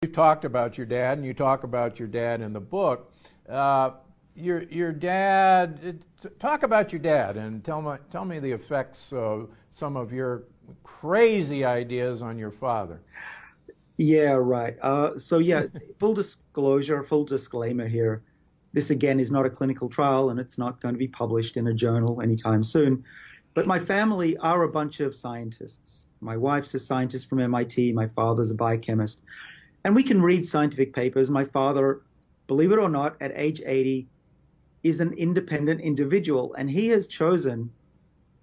You talked about your dad, and you talk about your dad in the book. Your dad. Talk about your dad, and tell me the effects of some of your crazy ideas on your father. Yeah, right. So yeah, full disclosure, full disclaimer here. This again is not a clinical trial, and it's not going to be published in a journal anytime soon. But my family are a bunch of scientists. My wife's a scientist from MIT. My father's a biochemist. And we can read scientific papers. My father, believe it or not, at age 80, is an independent individual. And he has chosen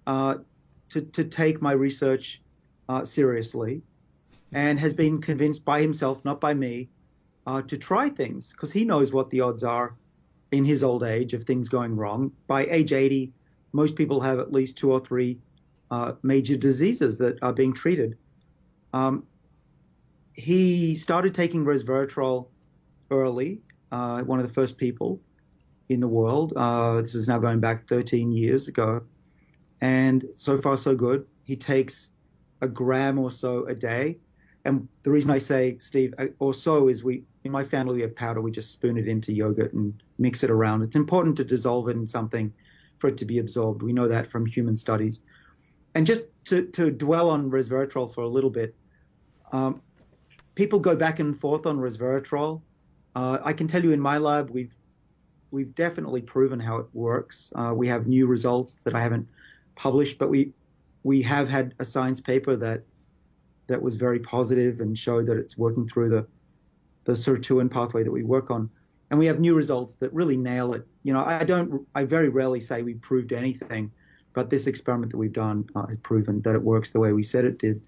to take my research seriously and has been convinced by himself, not by me, to try things because he knows what the odds are in his old age of things going wrong. By age 80, most people have at least 2 or 3 major diseases that are being treated. He started taking resveratrol early, one of the first people in the world. This is now going back 13 years ago. And so far, so good. He takes a gram or so a day. And the reason I say, Steve, or so is in my family, we have powder. We just spoon it into yogurt and mix it around. It's important to dissolve it in something for it to be absorbed. We know that from human studies. And just to dwell on resveratrol for a little bit, people go back and forth on resveratrol. I can tell you in my lab, we've definitely proven how it works. We have new results that I haven't published, but we have had a science paper that was very positive and showed that it's working through the Sirtuin pathway that we work on. And we have new results that really nail it. You know, I very rarely say we proved anything, but this experiment that we've done has proven that it works the way we said it did.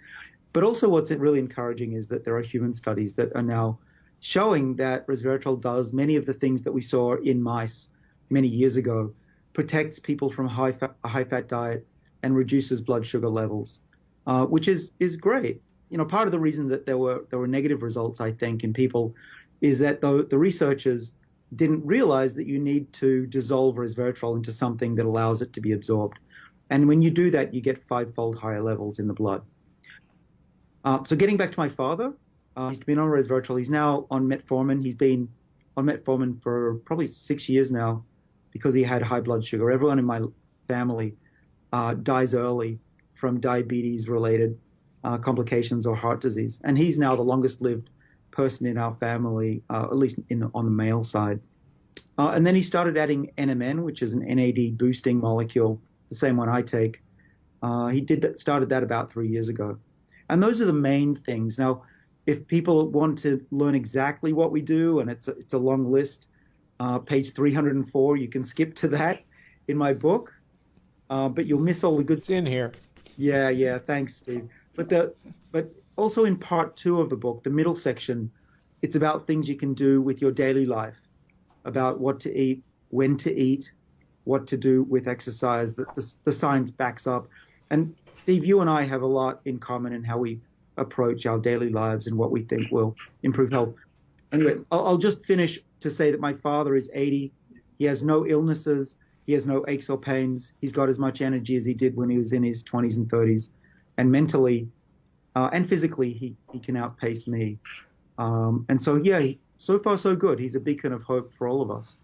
But also what's really encouraging is that there are human studies that are now showing that resveratrol does many of the things that we saw in mice many years ago, protects people from a high-fat diet and reduces blood sugar levels, which is great. You know, part of the reason that there were negative results, I think, in people is that the researchers didn't realize that you need to dissolve resveratrol into something that allows it to be absorbed. And when you do that, you get 5-fold higher levels in the blood. So getting back to my father, he's been on resveratrol. He's now on metformin. He's been on metformin for probably 6 years now because he had high blood sugar. Everyone in my family dies early from diabetes-related complications or heart disease. And he's now the longest-lived person in our family, at least on the male side. And then he started adding NMN, which is an NAD boosting molecule, the same one I take. He started that about 3 years ago. And those are the main things. Now, if people want to learn exactly what we do, and it's a long list, page 304, you can skip to that in my book, but you'll miss all the good stuff. It's in here. Yeah, thanks, Steve. But also in part 2 of the book, the middle section, it's about things you can do with your daily life, about what to eat, when to eat, what to do with exercise that the science backs up. And Steve, you and I have a lot in common in how we approach our daily lives and what we think will improve health. Anyway, I'll just finish to say that my father is 80. He has no illnesses. He has no aches or pains. He's got as much energy as he did when he was in his 20s and 30s. And mentally and physically, he can outpace me. And so, yeah, so far so good. He's a beacon of hope for all of us.